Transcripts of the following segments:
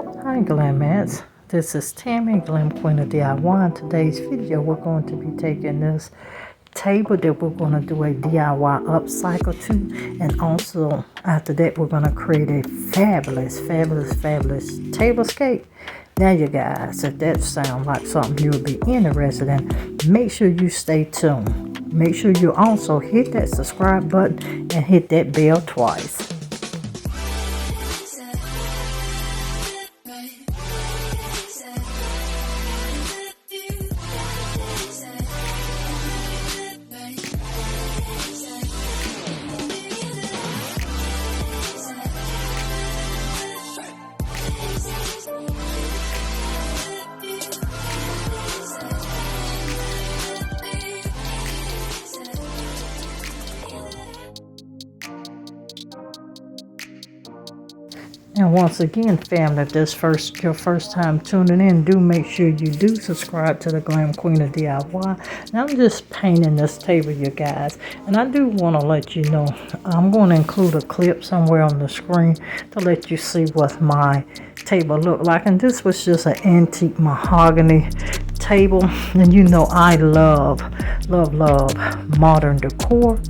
Hi Glamettes, this is Tammy, Glam Queen of DIY. In today's video we're going to be taking this table that we're going to do a DIY upcycle to, and also after that we're going to create a fabulous tablescape. Now you guys, if that sounds like something you'll be interested in, make sure you stay tuned. Make sure you also hit that subscribe button and hit that bell twice. And once again, family, if this your first time tuning in, do make sure you do subscribe to the Glam Queen of DIY. Now I'm just painting this table, you guys, and I do want to let you know I'm going to include a clip somewhere on the screen to let you see what my table look like. And this was just an antique mahogany table, and you know I love modern decor.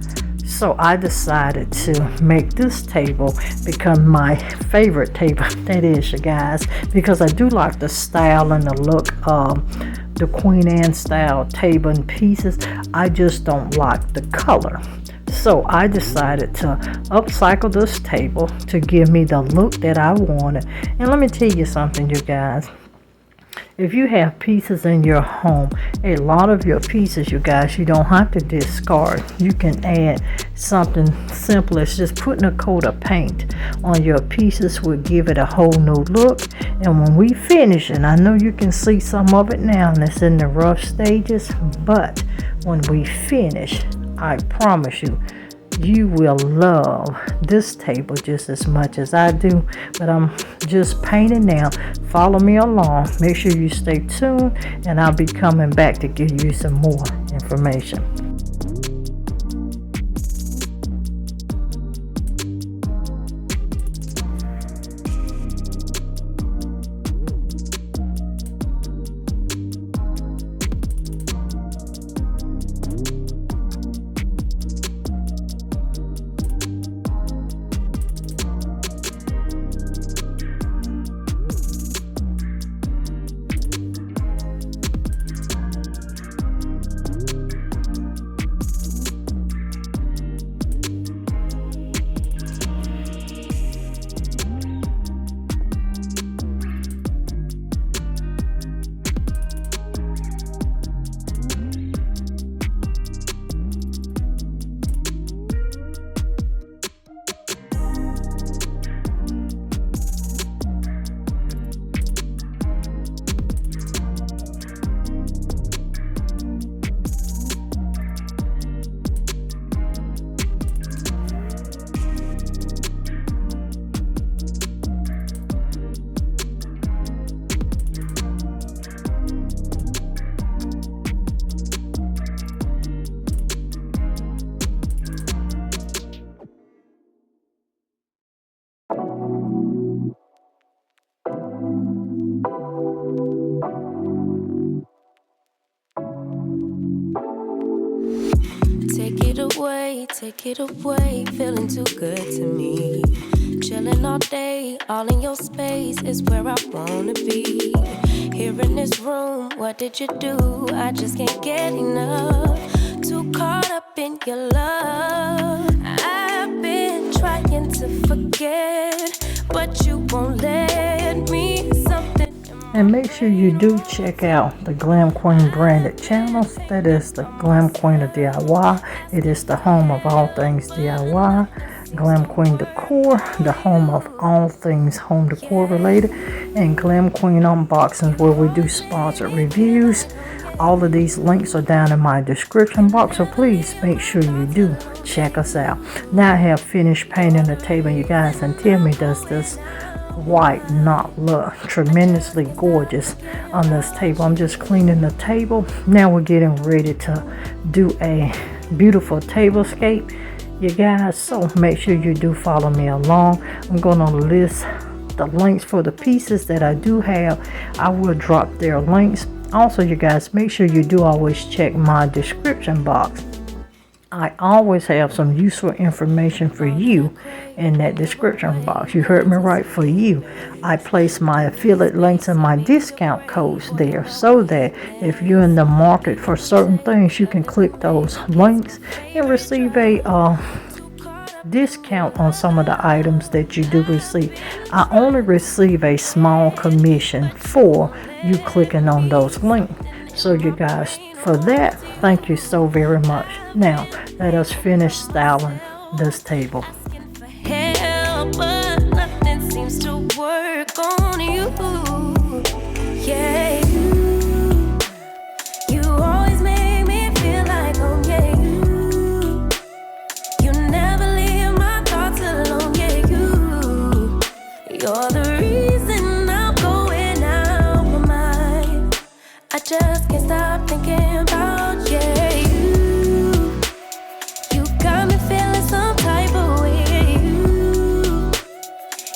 So I decided to make this table become my favorite table, that is, you guys, because I do like the style and the look of the Queen Anne style table and pieces. I just don't like the color. So I decided to upcycle this table to give me the look that I wanted. And let me tell you something, you guys. If you have pieces in your home, a lot of your pieces, you guys, you don't have to discard. You can add something simple as just putting a coat of paint on your pieces will give it a whole new look. And when we finish, and I know you can see some of it now and it's in the rough stages, but when we finish, I promise you, you will love this table just as much as I do. But I'm just painting now. Follow me along. Make sure you stay tuned, and I'll be coming back to give you some more information. Take it away, feeling too good to me. Chilling all day, all in your space is where I wanna be. Here in this room, what did you do? I just can't get enough. Too caught up in your love. I've been trying to forget, but you won't let me. And make sure you do check out the Glam Queen branded channels. That is the Glam Queen of DIY. It is the home of all things DIY. Glam Queen Decor, the home of all things home decor related. And Glam Queen Unboxings, where we do sponsored reviews. All of these links are down in my description box, so please make sure you do check us out. Now I have finished painting the table, you guys, and tell me, does this white not look tremendously gorgeous on this table? I'm just cleaning the table. Now we're getting ready to do a beautiful tablescape, you guys, so make sure you do follow me along. I'm going to list the links for the pieces that I do have. I will drop their links. Also, you guys, make sure you do always check my description box. I always have some useful information for you in that description box. You heard me right, for you. I place my affiliate links and my discount codes there so that if you're in the market for certain things, you can click those links and receive a discount on some of the items that you do receive. I only receive a small commission for you clicking on those links. So you guys, for that, thank you so very much. Now, let us finish styling this table. Help, but nothing seems to work on you. Yeah, you always make me feel like home. Yeah, you never leave my thoughts alone. Yeah, you're the reason I'm going out my mind. I just can't stop thinking about you. You got me feeling some type of way.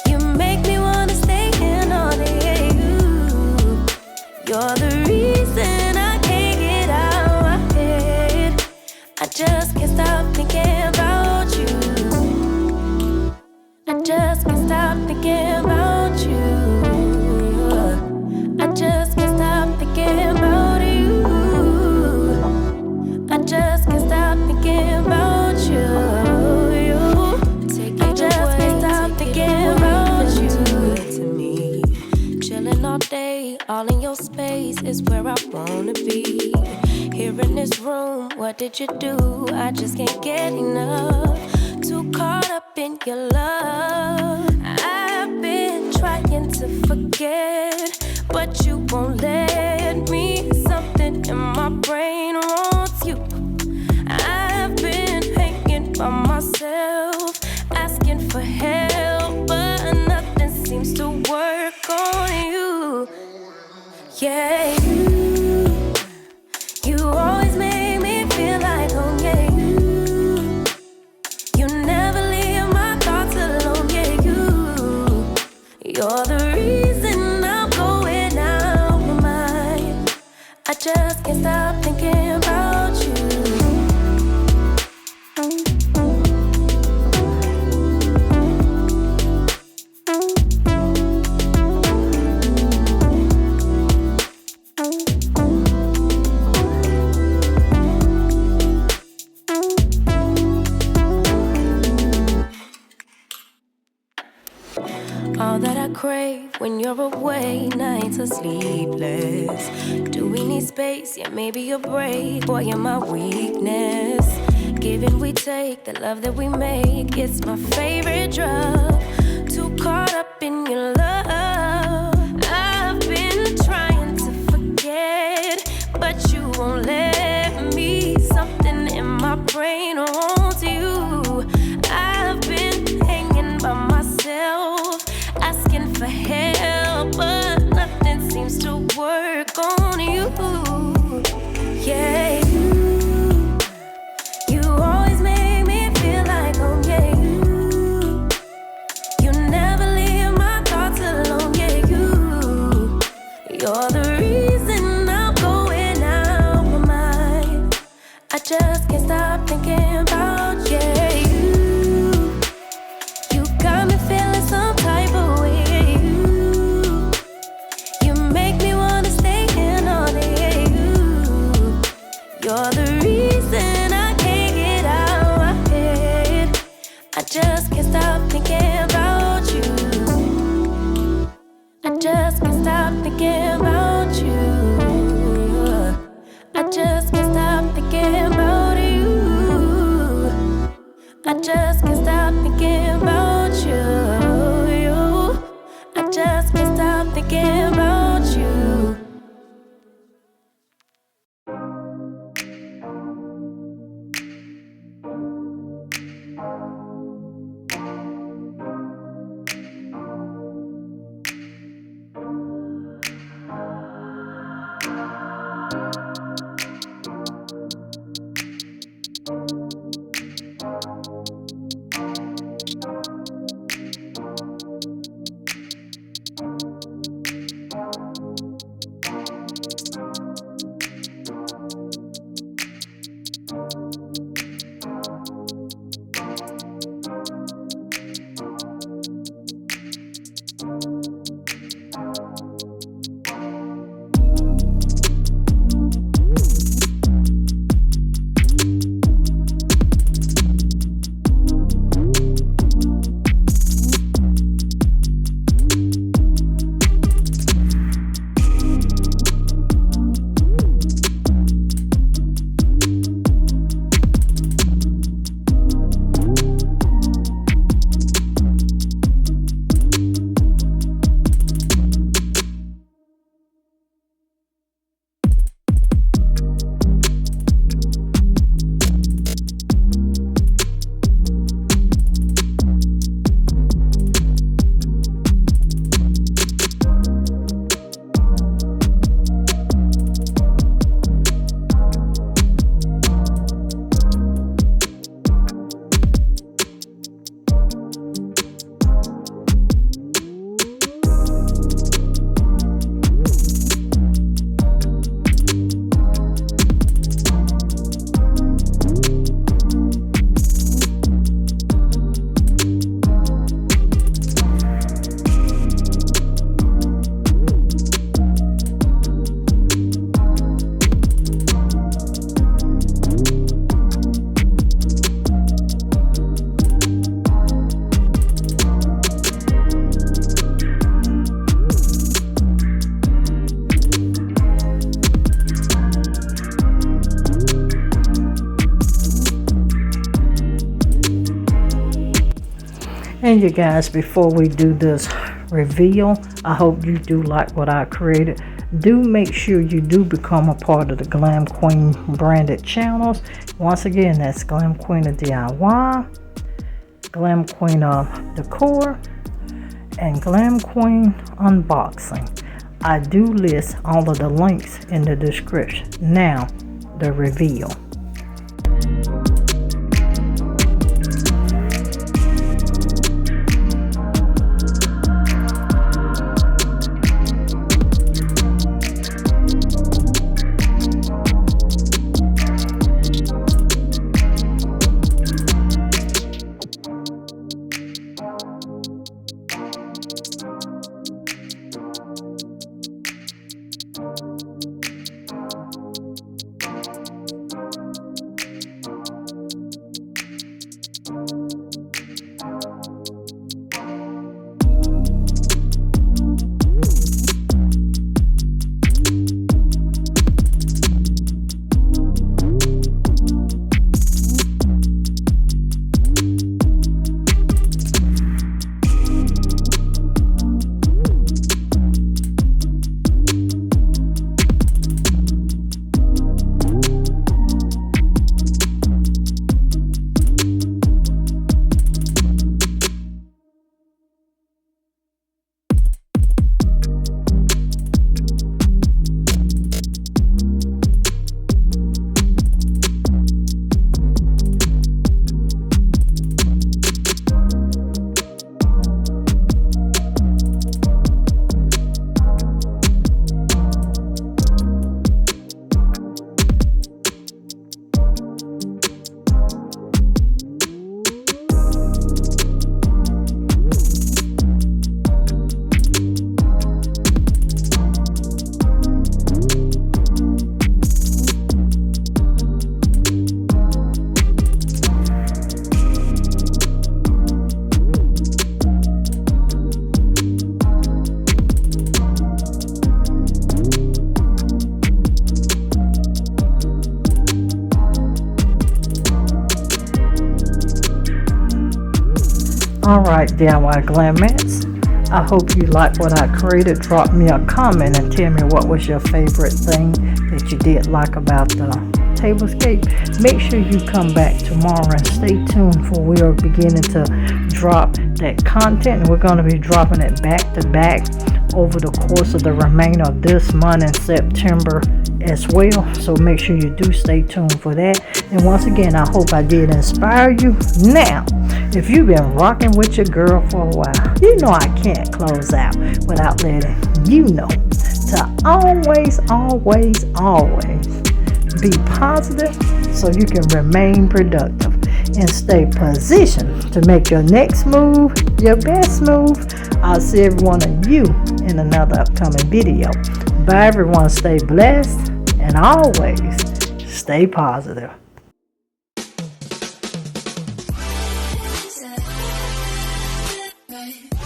You make me wanna stay in all day. You're the reason I can't get out my head. I just can't stop thinking about you. I just can't stop thinking about you. I just can't stop thinking about you. I just can't stop thinking about you. I just can't stop thinking about you. To me, chilling all day, all in your space is where I wanna be. Here in this room, what did you do? I just can't get enough. Too caught up in your love. I've been trying to forget, but you won't let me. Something in my brain wants you. I've been hanging by myself, asking for help, but nothing seems to work on you. Yeah, you always make me feel like home. Yeah, you never leave my thoughts alone. Yeah, you're the reason I'm going out my mind. I just can't stop thinking about you. All that I crave when you're away, nights are sleepless. Do we need space? Yeah, maybe a break. Boy, you're my weakness. Give and we take, the love that we make, it's my favorite drug. Too caught up in your love. I've been trying to forget, but you won't let me. Something in my brain wants you. I've been hanging by myself, asking for help, but nothing seems to work on you. Yeah, you always make me feel like home. Yeah, you never leave my thoughts alone. Yeah, you're the reason I'm going out my mind. I just can't stop thinking about you. You got me feeling some type of way. You make me wanna stay in all day. You're the reason I can't get out my head. I just can't stop thinking about you. I just can't stop thinking about you. I just can't stop thinking about you. I just can't stop thinking about you. I just can't stop thinking about you. And you guys, before we do this reveal, I hope you do like what I created. Do make sure you do become a part of the Glam Queen branded channels. Once again, that's Glam Queen of DIY, Glam Queen of Decor, and Glam Queen Unboxing. I do list all of the links in the description. Now, the reveal. Alright, DIY Glamettes, I hope you like what I created. Drop me a comment and tell me what was your favorite thing that you did like about the Tablescape. Make sure you come back tomorrow and stay tuned, for we are beginning to drop that content, and we're going to be dropping it back to back over the course of the remainder of this month and September as well. So make sure you do stay tuned for that. And once again, I hope I did inspire you. Now, if you've been rocking with your girl for a while, you know I can't close out without letting you know to always be positive so you can remain productive and stay positioned to make your next move your best move. I'll see every one of you in another upcoming video. Bye everyone, stay blessed and always stay positive. Right.